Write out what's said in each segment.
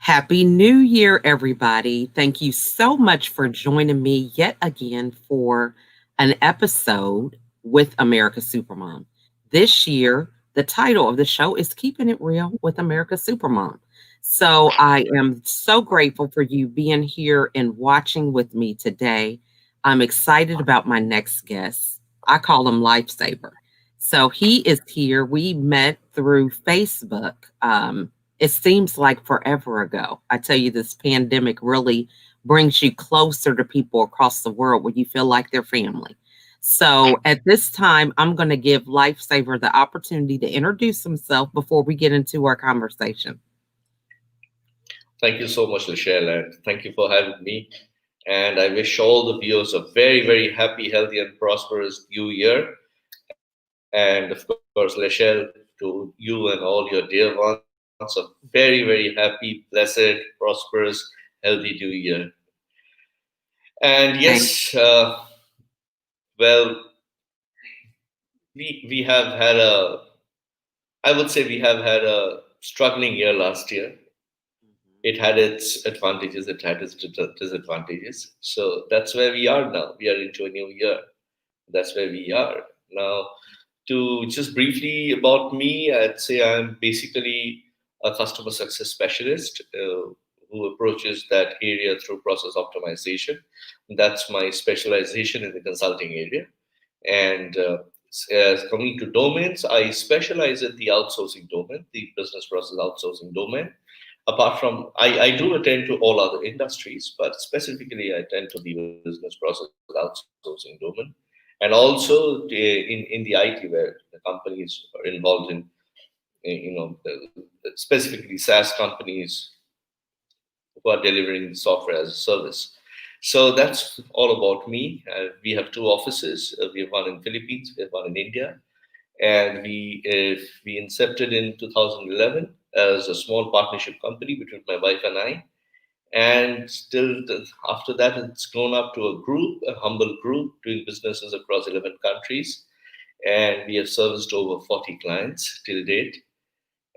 Happy New Year, everybody. Thank you so much for joining me yet again for an episode with America's Supermom. This year, the title of the show is Keeping It Real with America's Supermom. So I am so grateful for you being here and watching with me today. I'm excited about my next guest. I call him Lifesaver. So he is here. We met through Facebook. It seems like forever ago. I tell you, this pandemic really brings you closer to people across the world where you feel like they're family. So at this time, I'm going to give Lifesaver the opportunity to introduce himself before we get into our conversation. Thank you so much, Michelle, and thank you for having me. And I wish all the viewers a very, very happy, healthy, and prosperous new year. And of course, Michelle, to you and all your dear ones, a very, very happy, blessed, prosperous, healthy new year. And yes, Thank well, we have had a, I would say we have had a struggling year last year. It had its advantages, it had its disadvantages. So that's where we are now. We are into a new year. That's where we are now. To just briefly about me, I'd say I'm basically a customer success specialist who approaches that area through process optimization. That's my specialization in the consulting area. And as coming to domains, I specialize in the outsourcing domain, the business process outsourcing domain. Apart from, I do attend to all other industries, but specifically I tend to the business process outsourcing domain, and also in the IT where the companies are involved in, specifically SaaS companies who are delivering software as a service. So that's all about me. We have two offices. We have one in Philippines, we have one in India, and we incepted in 2011 as a small partnership company between my wife and I. And after that, it's grown up to a group, a humble group, doing businesses across 11 countries. And we have serviced over 40 clients till date.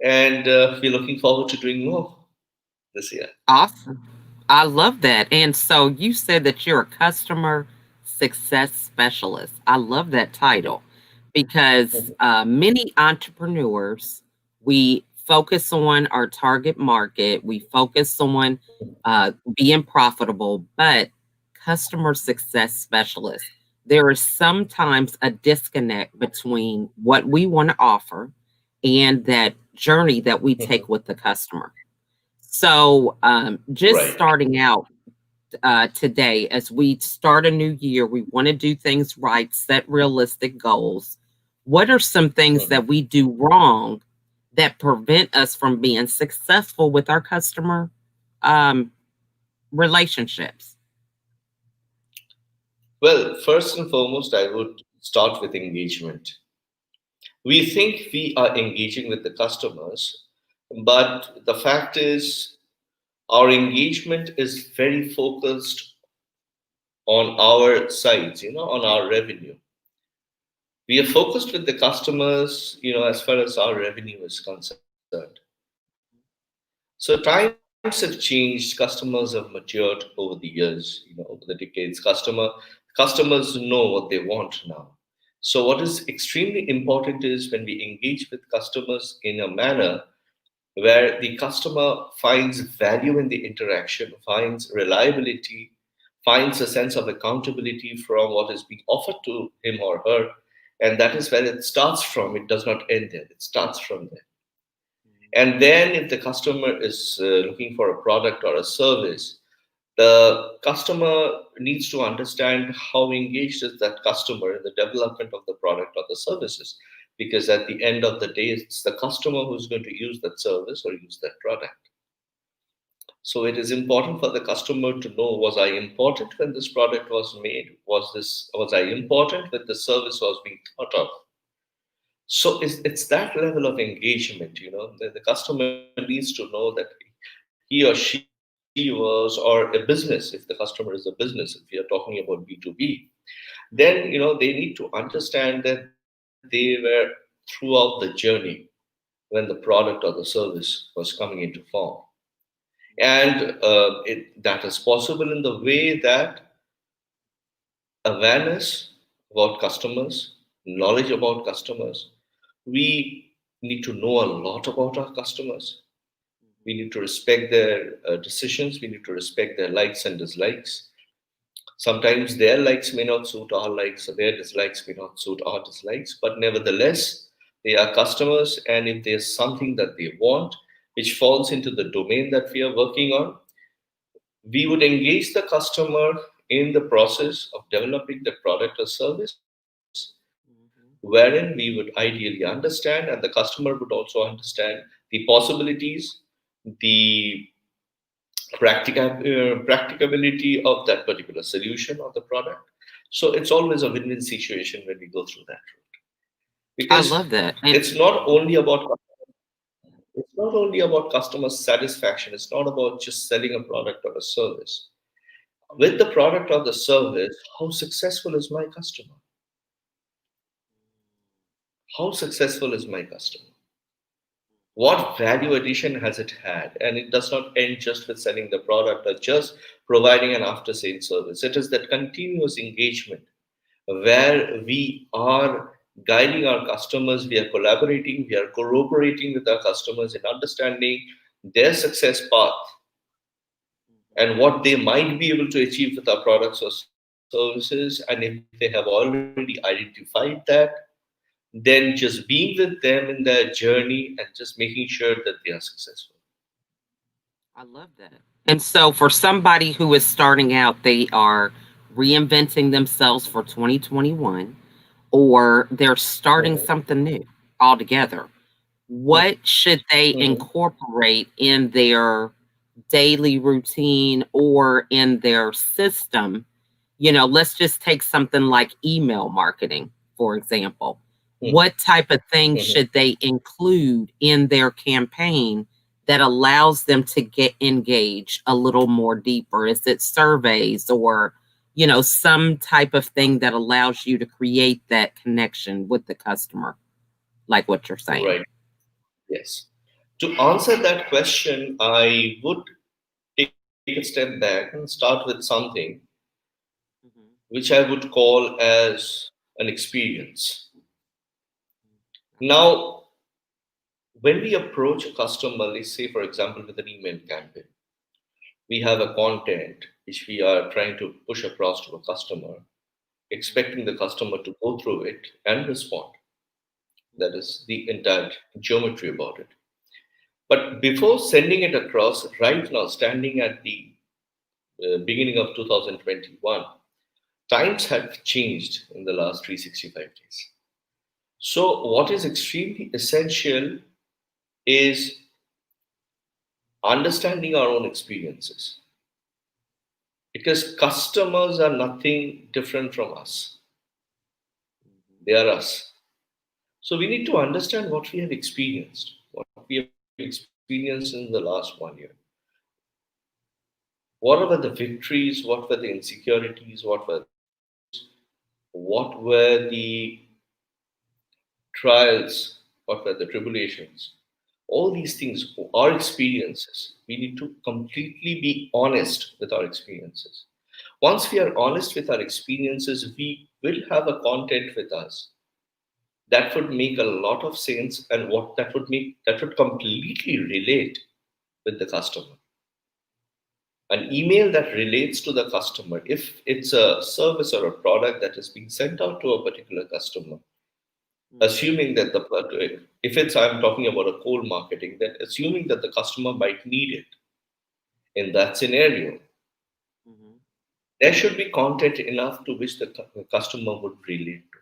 And we're looking forward to doing more this year. Awesome. I love that. And so you said that you're a customer success specialist. I love that title because many entrepreneurs, we focus on our target market, we focus on being profitable, but customer success specialist, there is sometimes a disconnect between what we want to offer and that journey that we take with the customer. So, just Right. starting out today, as we start a new year, we want to do things right, set realistic goals. What are some things Mhm. that we do wrong that prevent us from being successful with our customer um, relationships? Well, first and foremost, I would start with engagement. We think we are engaging with the customers, but the fact is, our engagement is very focused on our sides, on our revenue. We are focused with the customers, as far as our revenue is concerned. So times have changed. Customers have matured over the years, over the decades. Customers know what they want now. So what is extremely important is when we engage with customers in a manner where the customer finds value in the interaction, finds reliability, finds a sense of accountability from what is being offered to him or her. And that is where it starts from. It does not end there, it starts from there. And then, if the customer is looking for a product or a service, the customer needs to understand how engaged is that customer in the development of the product or the services. Because at the end of the day, it's the customer who's going to use that service or use that product. So it is important for the customer to know, was I important when this product was made? Was I important when the service was being thought of? So it's that level of engagement, that the customer needs to know that he or she was, or a business, if the customer is a business, if we are talking about B2B, then they need to understand that they were throughout the journey when the product or the service was coming into form. And that is possible in the way that awareness about customers, knowledge about customers. We need to know a lot about our customers. We need to respect their decisions. We need to respect their likes and dislikes. Sometimes their likes may not suit our likes, or their dislikes may not suit our dislikes, but nevertheless, they are customers. And if there's something that they want, which falls into the domain that we are working on, we would engage the customer in the process of developing the product or service, Mhm. wherein we would ideally understand, and the customer would also understand the possibilities, the practicability of that particular solution or the product. So it's always a win-win situation when we go through that route, I because love that. And it's not only about it's not only about customer satisfaction. It's not about just selling a product or a service. With the product or the service, how successful is my customer? How successful is my customer? What value addition has it had? And it does not end just with selling the product or just providing an after sales service. It is that continuous engagement where we are guiding our customers, we are collaborating, we are cooperating with our customers in understanding their success path and what they might be able to achieve with our products or services. And if they have already identified that, then just being with them in their journey and just making sure that they are successful. I love that. And so, for somebody who is starting out, they are reinventing themselves for 2021, or they're starting Mhm. something new altogether. What should they Mhm. incorporate in their daily routine or in their system? Let's just take something like email marketing, for example. Mhm. What type of things Mhm. should they include in their campaign that allows them to get engaged a little more deeper? Is it surveys or, some type of thing that allows you to create that connection with the customer, like what you're saying? Right. Yes. To answer that question, I would take a step back and start with something Mhm. which I would call as an experience. I love it. Now, when we approach a customer, let's say, for example, with an email campaign, we have a content which we are trying to push across to a customer, Mhm. expecting the customer to go through it and respond. That Mhm. is the entire geometry about it. But before sending it across, right now, standing at the beginning of 2021, times have changed in the last 365 days. So, what is extremely essential is understanding our own experiences, because customers are nothing different from us, Mhm. they are us. So, we need to understand what we have experienced, what we have experienced in the last 1 year. What were the victories? What were the insecurities? What were the issues? What were the trials? What were the tribulations? All these things, our experiences, we need to completely be honest with our experiences. Once we are honest with our experiences, we will have a content with us that would make a lot of sense, and what that would completely relate with the customer. An email that relates to the customer, if it's a service or a product that is being sent out to a particular customer, Mhm. assuming that if it's I'm talking about a cold marketing, then assuming that the customer might need it in that scenario, Mhm. there should be content enough to which the customer would relate to.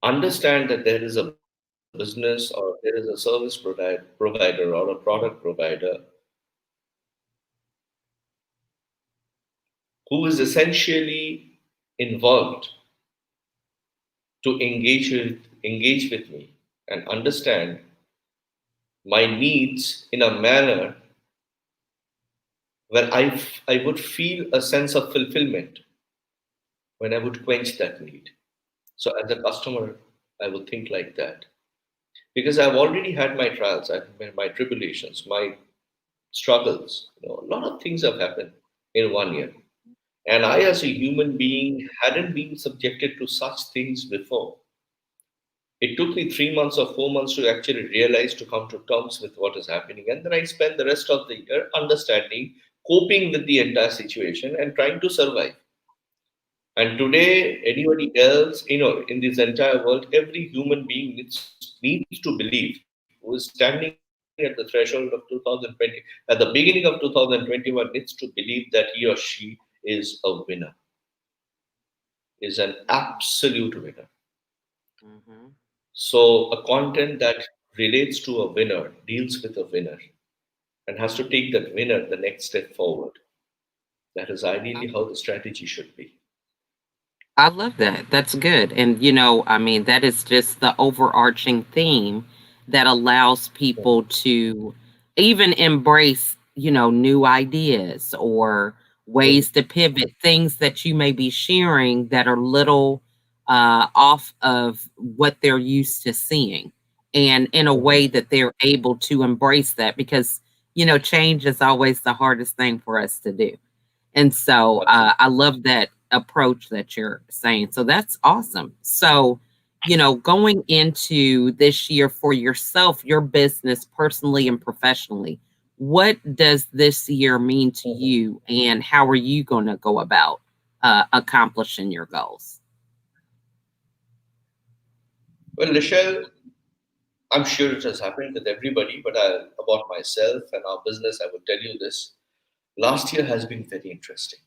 Understand that there is a business or there is a service provider or a product provider who is essentially involved to engage with me and understand my needs in a manner where I would feel a sense of fulfillment when I would quench that need. So as a customer, I would think like that. because I've already had my trials, I've had my tribulations, my struggles. A lot of things have happened in 1 year. And I, as a human being, hadn't been subjected to such things before. It took me 3 months or 4 months to actually realize, to come to terms with what is happening. And then I spent the rest of the year understanding, coping with the entire situation, and trying to survive. And today, anybody else, in this entire world, every human being needs to believe, who is standing at the threshold of 2020, at the beginning of 2021, needs to believe that he or she is a winner, is an absolute winner. Mm-hmm. So, a content that relates to a winner, deals with a winner, and has to take that winner the next step forward. That is ideally how the strategy should be. I love that. That's good. And, I mean, that is just the overarching theme that allows people to even embrace, new ideas or ways to pivot, things that you may be sharing that are little off of what they're used to seeing. And in a way that they're able to embrace that because, change is always the hardest thing for us to do. And so Absolutely. I love that approach that you're saying. So that's awesome. So, going into this year for yourself, your business, personally and professionally, what does this year mean to you, and how are you going to go about accomplishing your goals? Well, Michelle, I'm sure it has happened with everybody, but about myself and our business, I would tell you this. Last year has been very interesting.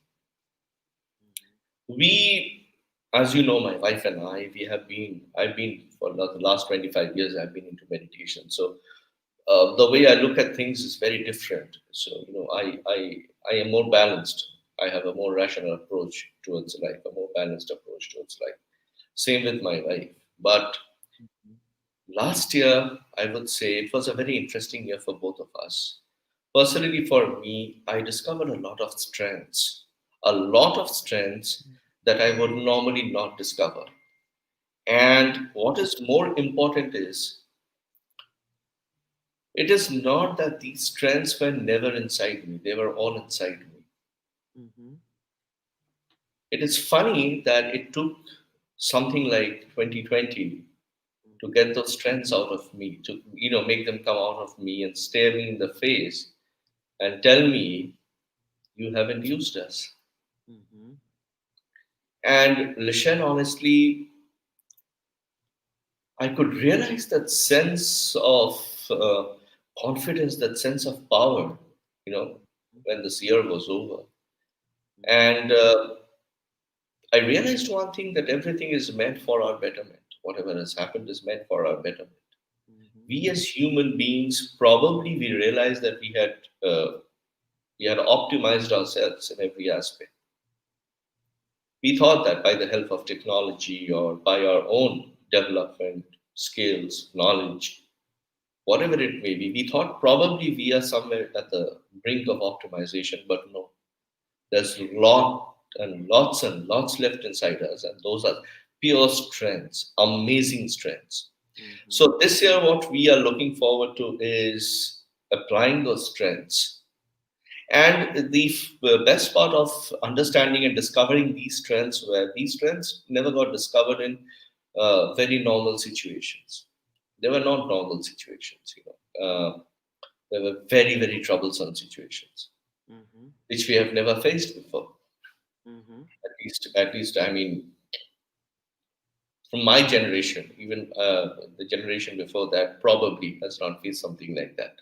We, as you know, my wife and I've been for the last 25 years, I've been into meditation. So the way I look at things is very different. So, I am more balanced. I have a more rational approach towards life, a more balanced approach towards life. Same with my wife. But last year, I would say it was a very interesting year for both of us. Personally, for me, I discovered a lot of strengths that I would normally not discover. And what is more important is, it is not that these strengths were never inside me, they were all inside me. Mm-hmm. It is funny that it took something like 2020 to get those strengths out of me, to make them come out of me and stare me in the face and tell me, you haven't used us. Mm-hmm. And Lishan, honestly, I could realize that sense of confidence, that sense of power, you know, when this year was over. And I realized one thing, that everything is meant for our betterment. Whatever has happened is meant for our betterment. Mm-hmm. We as human beings, probably we realized that we had optimized ourselves in every aspect. We thought that by the help of technology or by our own development, skills, knowledge, whatever it may be, we thought probably we are somewhere at the brink of optimization, but no. There's lots and lots left inside us, and those are pure strengths, amazing strengths. Mm-hmm. So this year, what we are looking forward to is applying those strengths. And the best part of understanding and discovering these strengths were, these strengths never got discovered in very normal situations. They were not normal situations, they were very, very troublesome situations, Mm-hmm. which we have never faced before. Mm-hmm. At least, I mean, from my generation, even the generation before that probably has not faced something like that.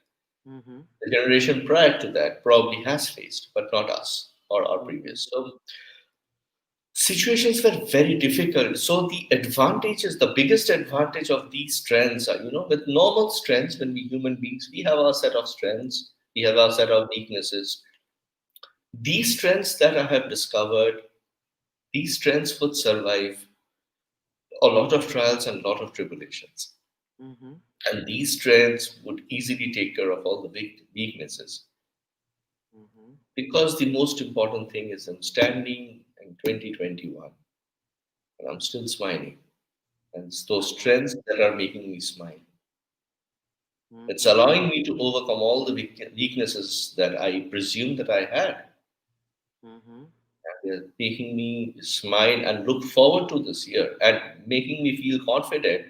Mm-hmm. The generation prior to that probably has faced, but not us or our Mm-hmm. previous. So situations were very difficult. So the biggest advantage of these strengths are, with normal strengths, when we human beings, we have our set of strengths, we have our set of weaknesses. These strengths that I have discovered, these strengths would survive a lot of trials and a lot of tribulations. Mm-hmm. And these strengths would easily take care of all the big weaknesses. Mm-hmm. Because the most important thing is, I'm standing in 2021 and I'm still smiling. And it's those I love strengths that are making me smile. It's Mm-hmm. allowing me to overcome all the weaknesses that I presumed that I had. Mm-hmm. They're making me smile and look forward to this year and making me feel confident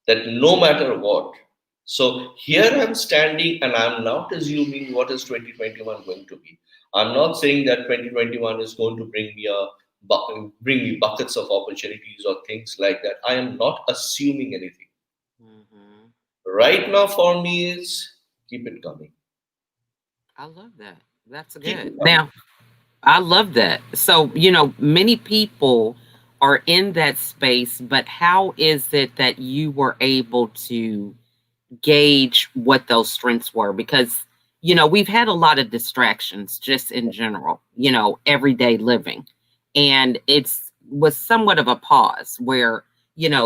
that no matter what. So here I'm standing and I'm not assuming what is 2021 going to be. I'm not saying that 2021 is going to bring me buckets of opportunities or things like that. I am not assuming anything. Mm-hmm. Right now for me is keep it coming. I love that. That's Keep good. it coming. Now, I love that. So, many people are in that space, but how is it that you were able to gauge what those strengths were? Because we've had a lot of distractions just in general, everyday living, and it's was somewhat of a pause where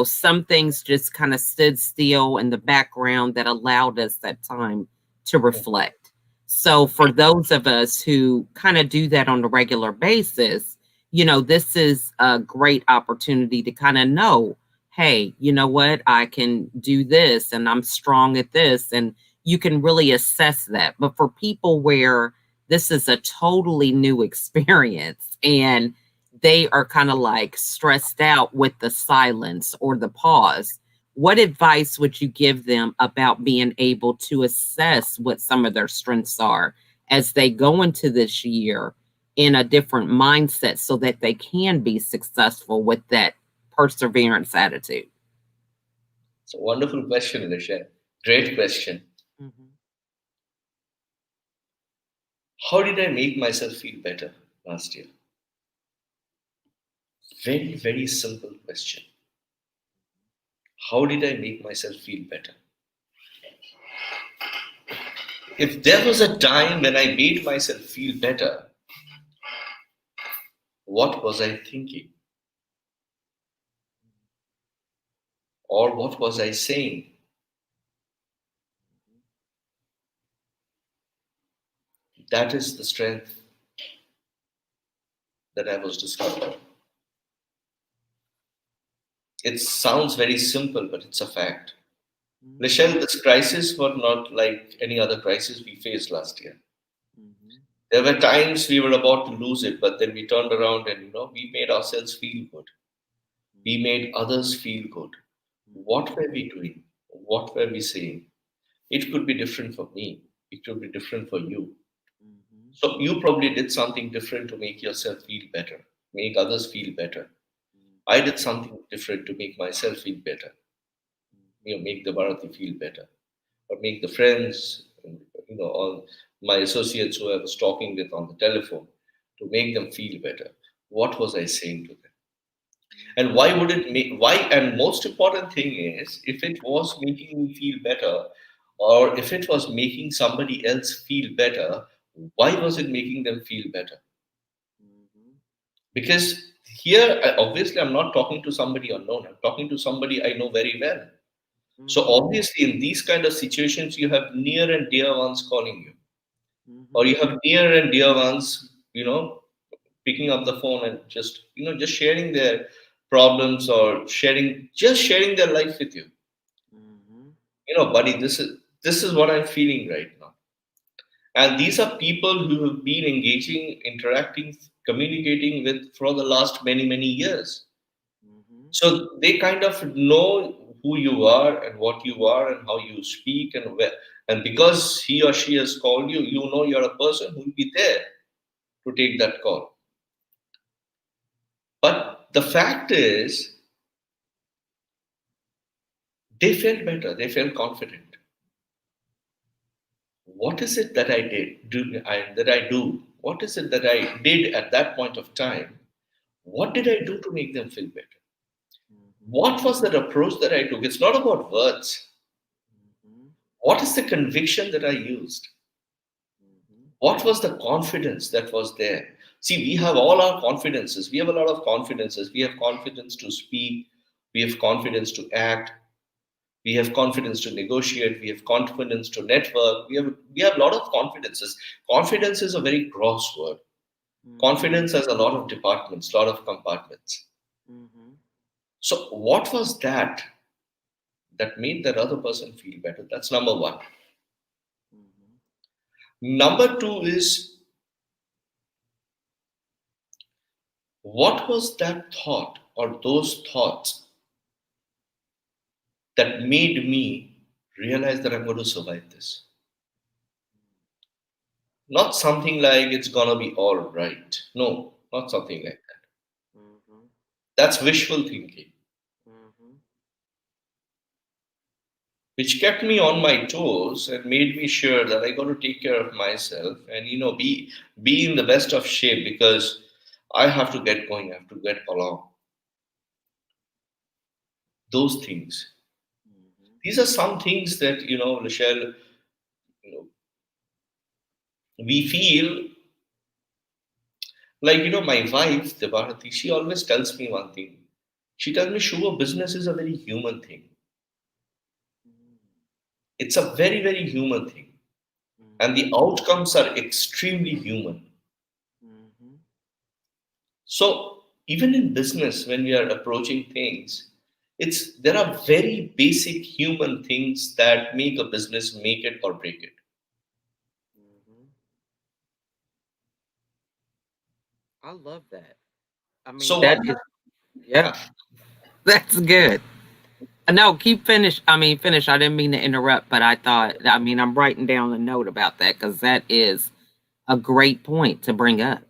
some things just kind of stood still in the background that allowed us that time to reflect. So for those of us who kind of do that on a regular basis, this is a great opportunity to kind of know, hey, you know what? I can do this and I'm strong at this. And you can really assess that. But for people where this is a totally new experience and they are kind of like stressed out with the silence or the pause, what advice would you give them about being able to assess what some of their strengths are as they go into this year in a different mindset so that they can be successful with that perseverance attitude? It's a wonderful question, Alicia. Great question. Mhm. How did I make myself feel better last year? Very, very simple question. How did I make myself feel better? If there was a time when I made myself feel better, what was I thinking? Or what was I saying? That is the strength that I was discovering. It sounds very simple, but it's a fact. Michelle, Mhm. this crisis was not like any other crisis we faced last year. Mhm. There were times we were about to lose it, but then we turned around and we made ourselves feel good. We made others feel good. What Mhm. were we doing? What were we saying? It could be different for me. It could be different for you. Mhm. So you probably did something different to make yourself feel better, make others feel better. I Mhm. did something different to make myself feel better. Make the Bharati feel better, or make the friends, all my associates who I was talking with on the telephone, to make them feel better. What was I saying to them? And Mhm. why would it make, why, and most important thing is, if it was making me feel better, or if it was making somebody else feel better, why was it making them feel better? Mhm. Because here, obviously, I'm not talking to somebody unknown. I'm talking to somebody I know very well. So Mhm. obviously, in these kind of situations, you have near and dear ones calling you, or Mhm. you have near and dear ones, picking up the phone and just sharing their problems, or sharing their life with you. Mhm. Buddy, this is what I'm feeling right now. And these are people who have been engaging, interacting, communicating with for the last many, many years. Mhm. So they kind of know who you are and what you are and how you speak and where. And because he or she has called you, you know you're a person who will be there to take that call. But the fact is, they felt better. They felt confident. What is it that I did? That I do? What is it that I did at that point of time? What did I do to make them feel better? Mhm. What was that approach that I took? It's not about words. Mhm. What is the conviction that I used? Mhm. What was the confidence that was there? See, we have all our confidences. We have a lot of confidences. We have confidence to speak. We have confidence to act. We have confidence to negotiate. We have confidence to network. We have a lot of confidences. Confidence is a very gross word. Mhm. Confidence has a lot of departments, a lot of compartments. Mhm. So what was that that made that other person feel better. That's number one. Mhm. Number two is, what was that thought or those thoughts that made me realize that I'm going to survive this? Not something like it's going to be all right. No, not something like that. Mhm. That's wishful thinking, Mhm. which kept me on my toes and made me sure that I got to take care of myself and be in the best of shape because I have to get going, I have to get along. Those things. Mhm. These are some things that, Michelle, you know, we feel like, my wife, Debarati, she always tells me one thing. She tells me, Shubha, business is a very human thing. Mhm. It's a very, very human thing. And the Mhm. outcomes are extremely human. Mhm. So even in business, when we are approaching things, there are very basic human things that make a business make it or break it. Mhm. I love that. I mean, So that what? is, yeah, Yeah, that's good. No, keep finish. I mean, finish. I didn't mean to interrupt, but I thought, I mean, I'm writing down a note about that because that is a great point to bring up.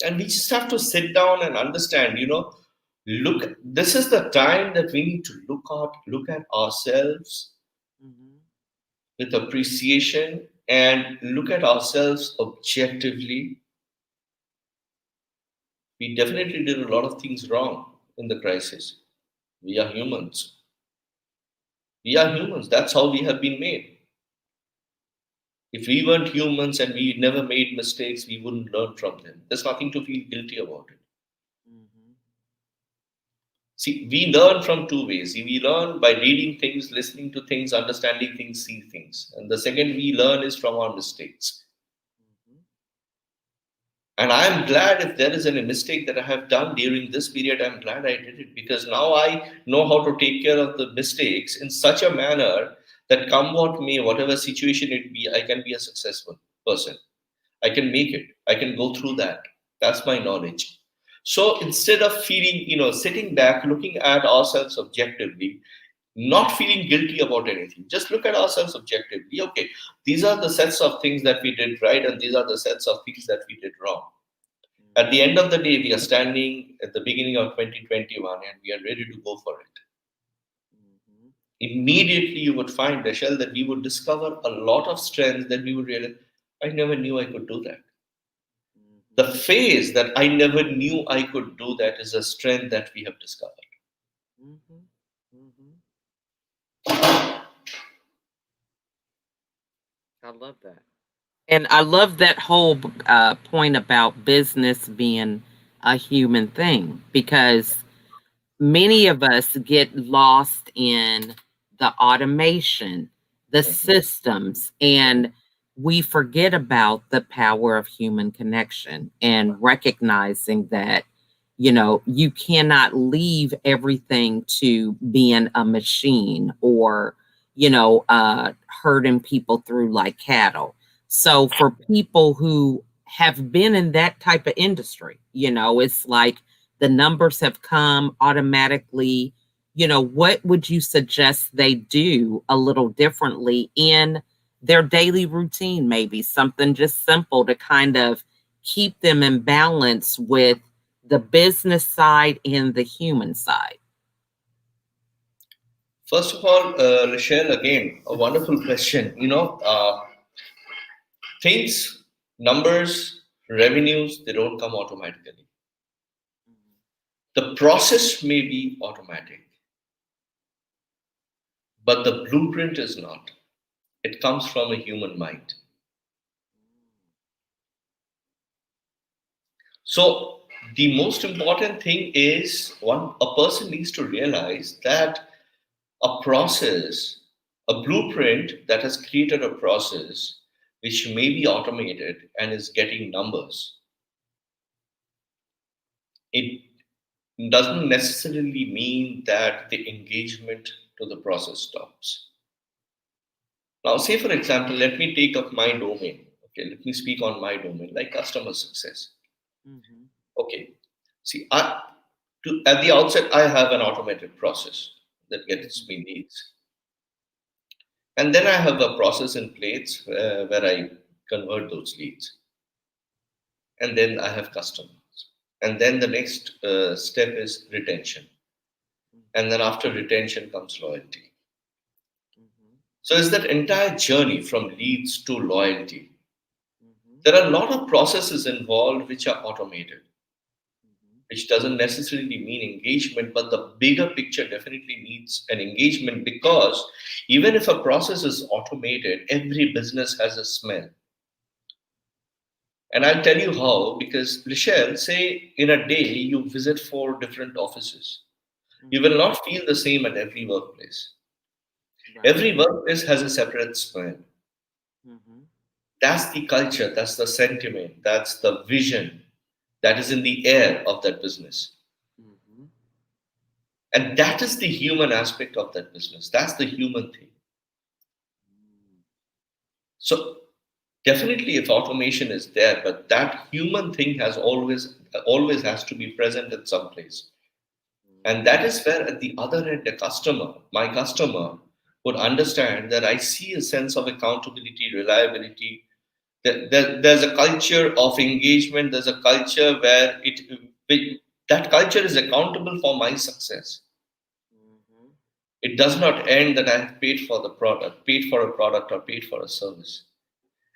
and we just have to sit down and understand. Look. This is the time that we need to look at ourselves Mhm. with appreciation and look at ourselves objectively. We definitely did a lot of things wrong in the crisis. We are humans. We are humans. That's how we have been made. If we weren't humans and we never made mistakes, we wouldn't learn from them. There's nothing to feel guilty about it. Mhm. See, we learn from two ways. We learn by reading things, listening to things, understanding things, see things. And the second we learn is from our mistakes. Mhm. And I'm glad if there is any mistake that I have done during this period, I'm glad I did it because now I know how to take care of the mistakes in such a manner that come what may, whatever situation it be, I can be a successful person. I can make it. I can go through that. That's my knowledge. So instead of feeling, sitting back, looking at ourselves objectively, not feeling guilty about anything, just look at ourselves objectively. Okay, these are the sets of things that we did right, and these are the sets of things that we did wrong. At the Mhm. end of the day, we are standing at the beginning of 2021 and we are ready to go for it. Mhm. Immediately, you would find, Rachel, that we would discover a lot of strengths that we would realize, I never knew I could do that. The Mhm. phase that I never knew I could do that is a strength that we have discovered. Mhm. Mhm. I love that. And I love that whole point about business being a human thing because many of us get lost in the automation, the Mhm, systems, mhm. and we forget about the power of human connection and recognizing that, you cannot leave everything to being a machine or, herding people through like cattle. So for people who have been in that type of industry, it's like the numbers have come automatically. What would you suggest they do a little differently in their daily routine? Maybe something just simple to kind of keep them in balance with the business side and the human side. First of all, Rochelle, again, a wonderful question. Things, numbers, revenues, they don't come automatically. The process may be automatic, but the blueprint is not. It comes from a human mind. So the most important thing is a person needs to realize that a process, a blueprint that has created a process which may be automated and is getting numbers, it doesn't necessarily mean that the engagement to the process stops. Now, say for example, let me take up my domain. Okay, let me speak on my domain, like customer success. Mm-hmm. Okay, see, at the outset, I have an automated process that gets me leads, and then I have a process in place where I convert those leads, and then I have customers, and then the next step is retention, and then after retention comes loyalty. Mm-hmm. So, it's that entire journey from leads to loyalty. Mm-hmm. There are a lot of processes involved which are automated, Mm-hmm. which doesn't necessarily mean engagement, but the bigger picture definitely needs an engagement, because even if a process is automated, every business has a smell. And I'll tell you how, because Michelle, say in a day you visit 4 different offices. You will Mm-hmm. not feel the same at every workplace. Right. Every workplace has a separate smell. Mm-hmm. That's the culture, that's the sentiment, that's the vision that is in the air of that business. Mm-hmm. And that is the human aspect of that business. That's the human thing. So definitely if automation is there, but that human thing has always has to be present at some place. And that Mm-hmm. is where at the other end, my customer would understand that I see a sense of accountability, reliability. There's a culture of engagement. There's a culture where that culture is accountable for my success. Mm-hmm. It does not end that I have paid for the product, paid for a product, or paid for a service.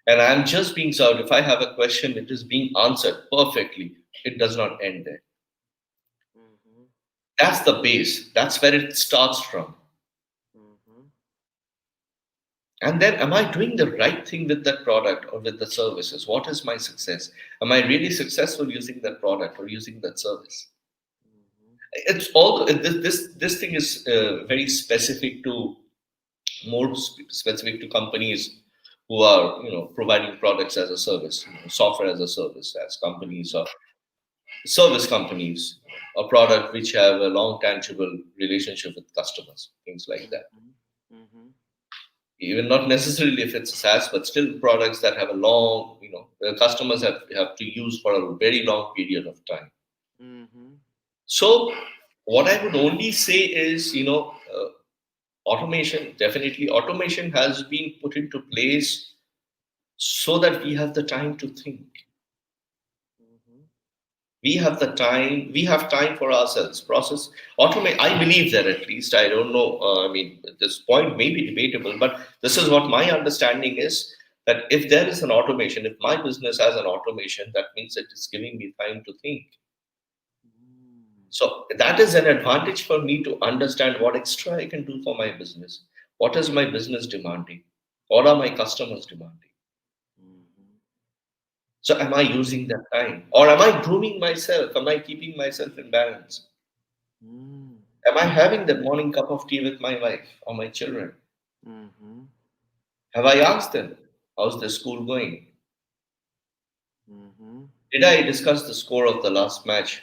And I'm just being served. If I have a question, it is being answered perfectly. It does not end there. Mm-hmm. That's the base. That's where it starts from. Mm-hmm. And then, am I doing the right thing with that product or with the services? What is my success? Am I really successful using that product or using that service? Mm-hmm. It's all this thing is very specific to specific to companies who are providing products as a service, software as a service, as companies or service companies, a product which have a long tangible relationship with customers, things like that. Mm-hmm. Mm-hmm. Even not necessarily if it's a SaaS, but still products that have a long, customers have to use for a very long period of time. Mm-hmm. So what I would only say is, automation, definitely automation has been put into place so that we have the time to think. Mm-hmm. We have time for ourselves. Process automate. I believe that, at least. I don't know. I mean, this point may be debatable, but this is what my understanding is. That if there is an automation, if my business has an automation, that means it is giving me time to think. So that is an advantage for me to understand what extra I can do for my business. What is my business demanding? What are my customers demanding? Mm-hmm. So am I using that time? Or am I grooming myself? Am I keeping myself in balance? Mm-hmm. Am I having that morning cup of tea with my wife or my children? Mm-hmm. Have I asked them, how's the school going? Mm-hmm. Did I discuss the score of the last match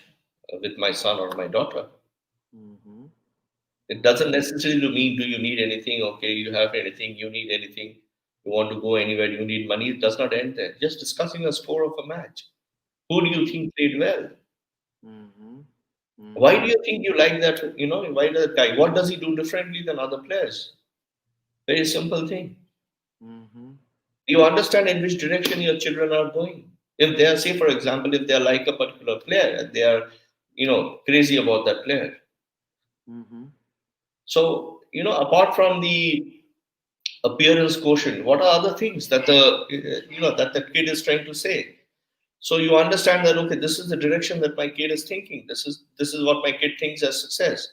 with my son or my daughter? Mm-hmm. It doesn't necessarily mean, do you need anything? Okay, you have anything, you need anything, you want to go anywhere, you need money. It does not end there. Just discussing a score of a match. Who do you think played well? Mm-hmm. Why do Mm-hmm. you think you like that? Why that guy? What does he do differently than other players? Very simple thing. Mm-hmm. You understand in which direction your children are going. If they are, say, for example, if they are like a particular player and they are, crazy about that player. Mm-hmm. So, apart from the appearance quotient, what are other things that the kid is trying to say? So you understand that, okay, this is the direction that my kid is thinking. This is what my kid thinks as success.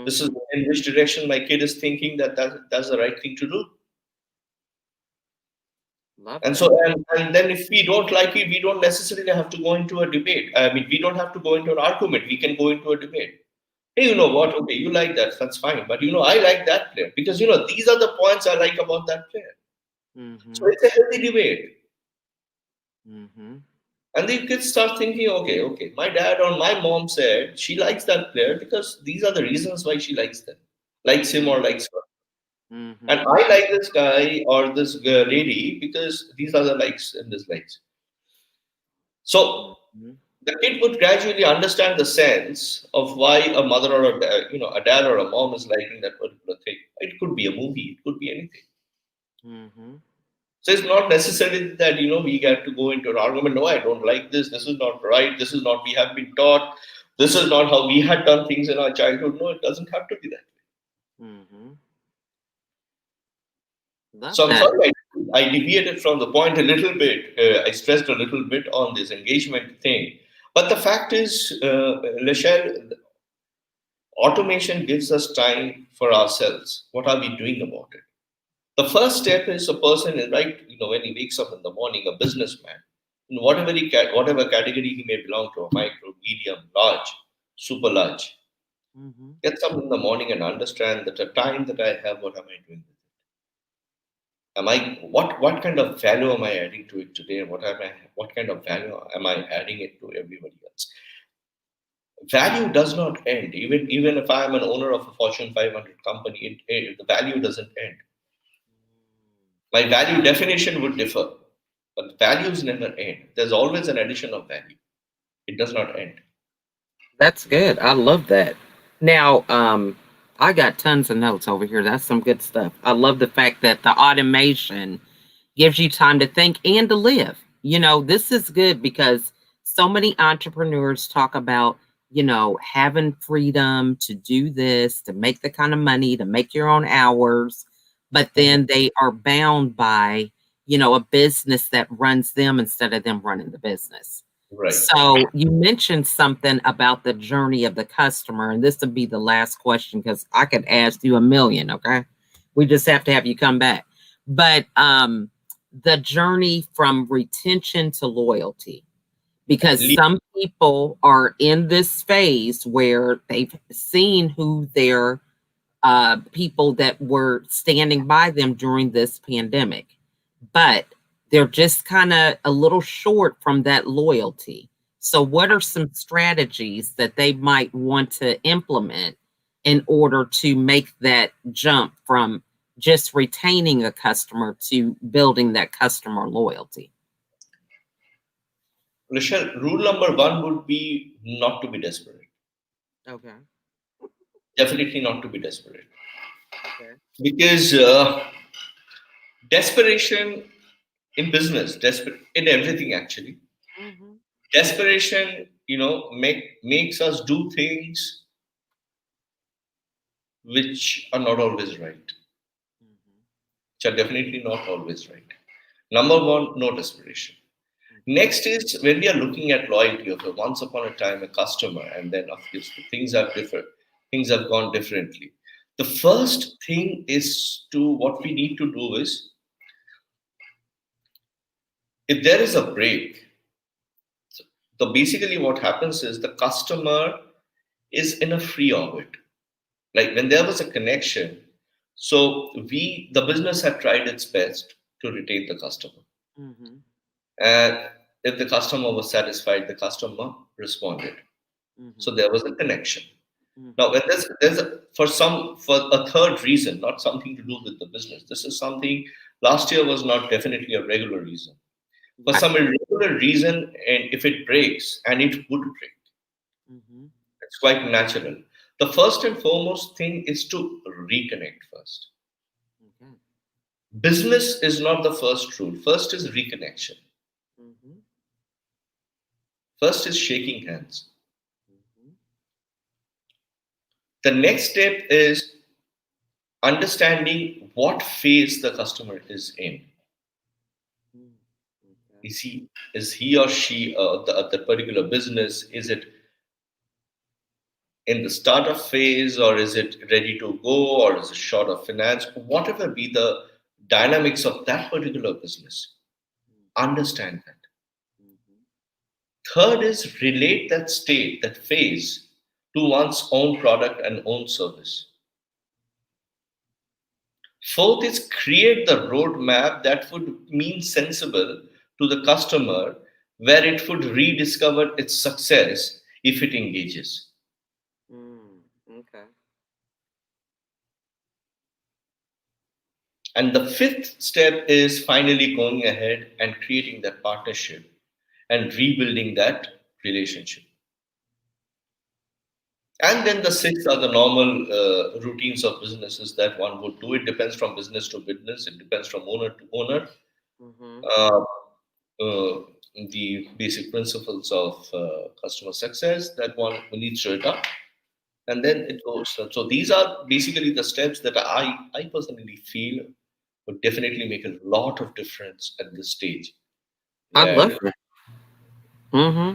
This is Mm-hmm. in which direction my kid is thinking that's the right thing to do. Love And so, that. and then if we don't like it, we don't necessarily have to go into a debate. I mean, we don't have to go into an argument. We can go into a debate. Hey, you know what? Okay, you like that. That's fine. But I like that player because these are the points I like about that player. So Mm-hmm. it's a healthy debate. Mm-hmm. And the kids start thinking, okay, my dad or my mom said she likes that player because these are the reasons why she likes them. likes him or likes her. And Mhm. I like this guy or this lady because these are the likes and dislikes. So Mhm. the kid would gradually understand the sense of why a mother or a dad or a mom is liking that particular thing. It could be a movie, it could be anything. Mhm. So it's not necessarily that we get to go into an argument. No, I don't like this. This is not right. This is not we have been taught. This is not how we had done things in our childhood. No, it doesn't have to be that. Mhm. Love So I'm that. sorry I deviated from the point a little bit. I stressed a little bit on this engagement thing. But the fact is, Lachelle, automation gives us time for ourselves. What are we doing about it? The first step is a person is right, when he wakes up in the morning, a businessman, in whatever category he may belong to, a micro, medium, large, super large, Mhm. gets up in the morning and understand that the time that I have, what am I doing with it? What kind of value am I adding to it today? What kind of value am I adding it to everybody else? Value does not end. Even if I am an owner of a Fortune 500 company, the value doesn't end. My value definition would differ, but values never end. There's always an addition of value. It does not end. That's good. I love that. Now, I got tons of notes over here. That's some good stuff. I love the fact that the automation gives you time to think and to live. This is good because so many entrepreneurs talk about, having freedom to do this, to make the kind of money, to make your own hours, but Mhm. then they are bound by, a business that runs them instead of them running the business. Right. So you mentioned something about the journey of the customer, and this would be the last question because I could ask you a million. Okay, we just have to have you come back. But the journey from retention to loyalty, because Le- some people are in this phase where they've seen who their people that were standing by them during this pandemic, but they're just kind of a little short from that loyalty. So, what are some strategies that they might want to implement in order to make that jump from just retaining a customer to building that customer loyalty? Rochelle, rule number one would be not to be desperate. Okay. Definitely not to be desperate. Okay. Because desperation in business, desperate in everything actually, Mm-hmm. desperation, makes us do things which are not always right, Mm-hmm. which are definitely not always right. Number one, no desperation. Okay. Next is when we are looking at loyalty of a once upon a time a customer, and then of course things have different, things have gone differently. The first thing is to what we need to do is if there is a break, so basically what happens is the customer is in a free orbit. Like when there was a connection, so the business had tried its best to retain the customer. Mm-hmm. And if the customer was satisfied, the customer responded. So Mm-hmm. there was a connection. Now, Mm-hmm. when for a third reason, not something to do with the business. This is something last year was not definitely a regular reason. For Yeah. some irregular reason, and if it breaks, and it would break, Mm-hmm. it's quite natural. The first and foremost thing is to reconnect first. Okay. Business is not the first rule. First is reconnection. Mm-hmm. First is shaking hands. Mm-hmm. The next step is understanding what phase the customer is in. Mm. Okay. Is he or she the particular business, is it in the startup phase, or is it ready to go, or is it short of finance, whatever be the dynamics of that particular business, Mm-hmm. understand that. Mm-hmm. Third is relate that state, that phase, to one's own product and own service. Fourth is create the roadmap that would mean sensible to the customer, where it would rediscover its success if it engages. Mm. Okay. And the fifth step is finally going ahead and creating that partnership and rebuilding that relationship. And then the six are the normal routines of businesses that one would do. It depends from business to business, it depends from owner to owner. Hmm. Uh, uh, the basic principles of customer success that one needs to adopt, and then it goes. So these are basically the steps that I personally feel would definitely make a lot of difference at this stage. I love Where it. Hmm.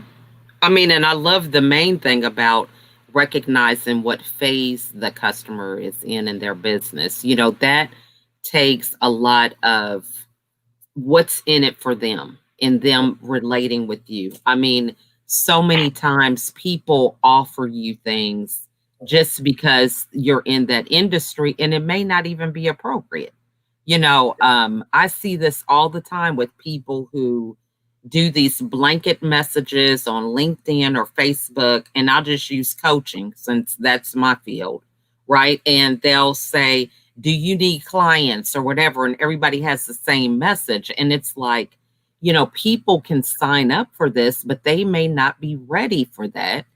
I mean, and I love the main thing about recognizing what phase the customer is in their business. That takes a lot of what's in it for them and them relating with you. I mean, so many times people offer you things just because you're in that industry and it may not even be appropriate. I see this all the time with people who do these blanket messages on LinkedIn or Facebook, and I'll just use coaching since that's my field, right? And they'll say, do you need clients or whatever? And everybody has the same message. And it's like, people can sign up for this, but they may not be ready for that.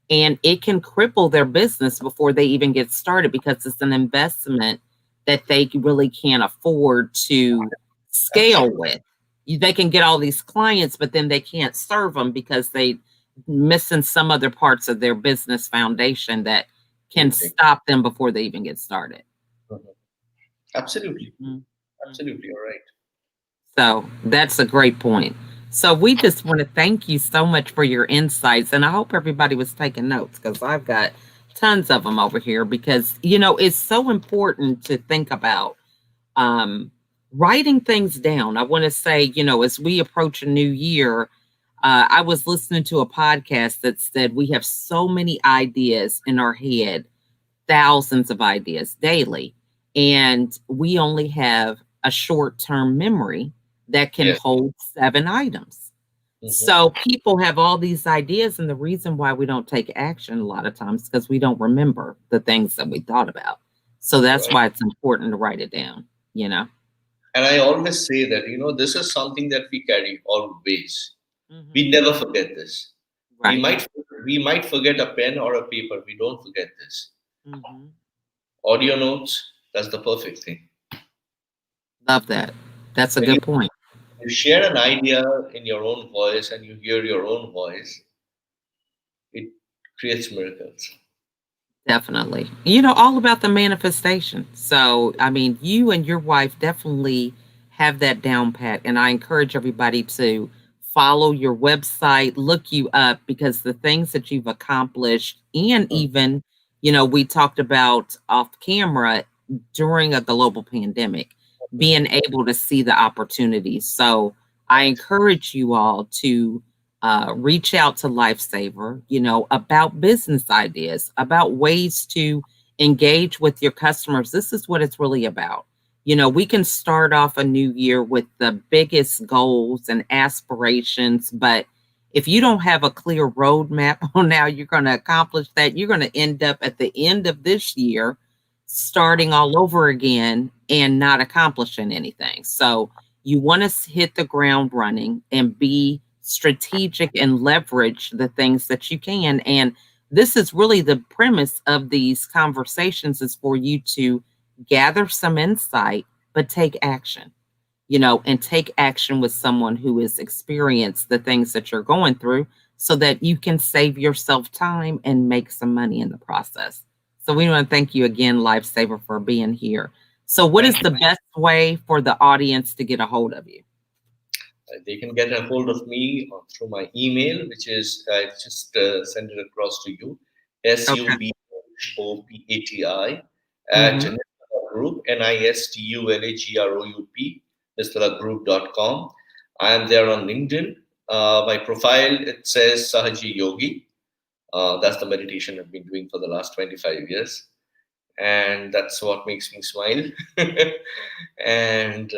And it can cripple their business before they even get started because it's an investment that they really can't afford to scale absolutely, with. They can get all these clients, but then they can't serve them because they missing some other parts of their business foundation that can stop them before they even get started. mhm. Absolutely, Mhm. Mhm. absolutely, you're right. So that's a great point. So we just want to thank you so much for your insights. And I hope everybody was taking notes because I've got tons of them over here because, it's so important to think about um, writing things down. I want to say, as we approach a new year, I was listening to a podcast that said we have so many ideas in our head, thousands of ideas daily, and we only have a short term memory that can Yes. hold 7 items. Hmm. So people have all these ideas, and the reason why we don't take action a lot of times is because we don't remember the things that we thought about. So that's Right. why it's important to write it down, you know? And I always say that, this is something that we carry always. We Hmm. never forget this. We Right. might we might forget a pen or a paper. We don't forget this. Hmm. Audio notes, that's the perfect thing. Love that. That's a When you, good point. you share an idea in your own voice and you hear your own voice, it creates miracles. Definitely. All about the manifestation. So, I mean, you and your wife definitely have that down pat. And I encourage everybody to follow your website, look you up because the things that you've accomplished, and Mm, even, we talked about off camera during a global pandemic, mhm. being able to see the opportunities. So, I Right. encourage you all to reach out to Lifesaver, about business ideas, about ways to engage with your customers. This is what it's really about. We can start off a new year with the biggest goals and aspirations, but if you don't have a clear roadmap on how you're going to accomplish that, you're going to end up at the end of this year starting all over again and not accomplishing anything. So, you want to hit the ground running and be strategic and leverage the things that you can. And this is really the premise of these conversations is for you to gather some insight, but take action, and take action with someone who has experienced the things that you're going through so that you can save yourself time and make some money in the process. So we want to thank you again, Lifesaver, for being here. So what is Thank you. the best way for the audience to get a hold of you? They can get a hold of me through my email, which is I just send it across to you, Okay. SUBHOPATI at Hmm. Nistala Group, NISTULAGROUP, nistalagroup.com. I am there on LinkedIn. My profile, it says Sahaji Yogi. That's the meditation I've been doing for the last 25 years. And that's what makes me smile and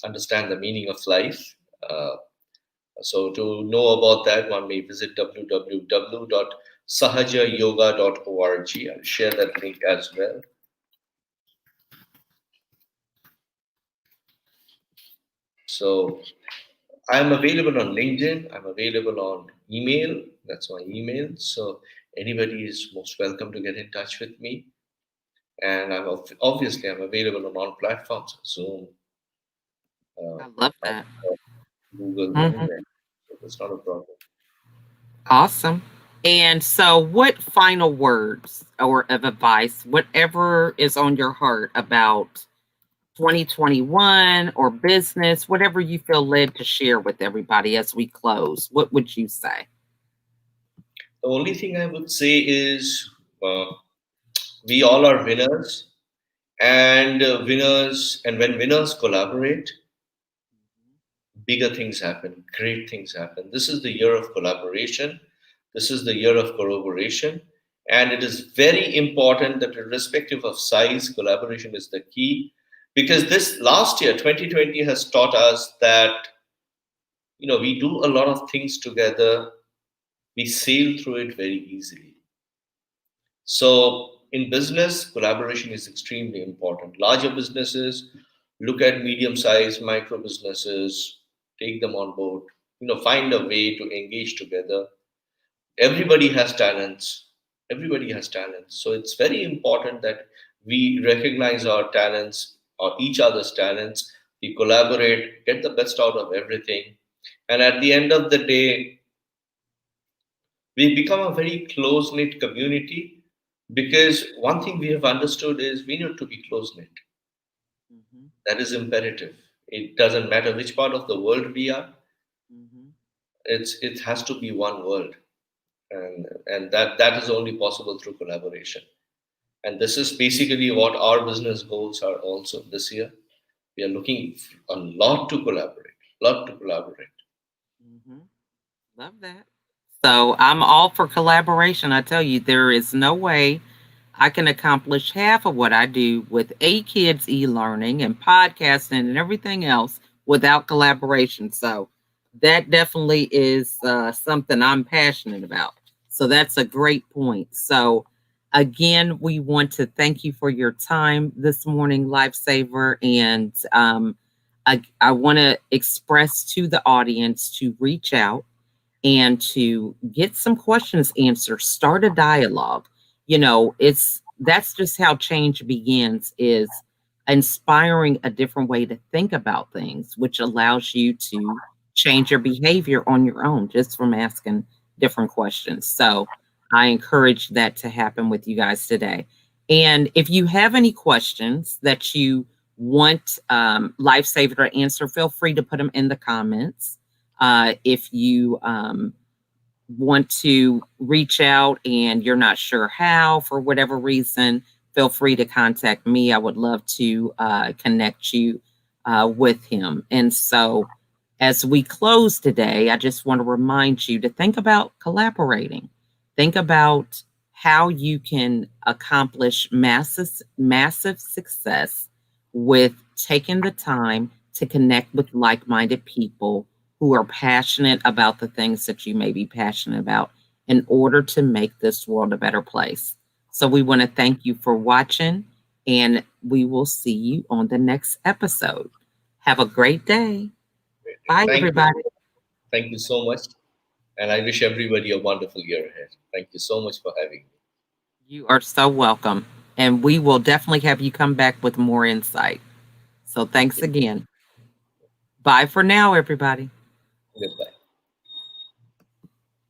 understand the meaning of life. So to know about that, one may visit www.sahajayoga.org. I'll share that link as well. So I'm available on LinkedIn. I'm available on email. That's my email. So anybody is most welcome to get in touch with me. And obviously I'm available on all platforms: Zoom, uh, I love that. Microsoft, Google, Mhm. anywhere. So that's not a problem. Awesome. And so, what final words or of advice, whatever is on your heart about 2021 or business, whatever you feel led to share with everybody as we close, what would you say? The only thing I would say is we all are winners, and when winners collaborate, bigger things happen, great things happen. This is the year of collaboration. This is the year of corroboration. And it is very important that, irrespective of size, collaboration is the key. Because this last year, 2020, has taught us that we do a lot of things together. We sail through it very easily. So, in business, collaboration is extremely important. Larger businesses, look at medium sized micro businesses, take them on board, find a way to engage together. Everybody has talents. Everybody has talents. So, it's very important that we recognize our talents or each other's talents. We collaborate, get the best out of everything. And at the end of the day, we become a very close knit community, because one thing we have understood is we need to be close knit. Mhm, That is imperative. It doesn't matter which part of the world we are. mhm. It has to be one world, and that is only possible through collaboration. And this is basically what our business goals are. Also this year, we are looking a lot to collaborate, lot to collaborate. Mhm. Love that. So I'm all for collaboration. I tell you, there is no way I can accomplish half of what I do with kids e-learning and podcasting and everything else without collaboration. So that definitely is something I'm passionate about. So that's a great point. So again, we want to thank you for your time this morning, Lifesaver, and I want to express to the audience to reach out and to get some questions answered, start a dialogue. It's that's just how change begins, is inspiring a different way to think about things, which allows you to change your behavior on your own just from asking different questions. So I encourage that to happen with you guys today. And if you have any questions that you want Lifesaver to answer, feel free to put them in the comments. If you want to reach out and you're not sure how for whatever reason, feel free to contact me. I would love to connect you with him. And so, as we close today, I just want to remind you to think about collaborating. Think about how you can accomplish massive success with taking the time to connect with like-minded people who are passionate about the things that you may be passionate about in order to make this world a better place. So we want to thank you for watching, and we will see you on the next episode. Have a great day. Bye, Thank you. everybody. Thank you so much. And I wish everybody a wonderful year ahead. Thank you so much for having me. You are so welcome. And we will definitely have you come back with more insight. So thanks again. Bye for now, everybody. Goodbye.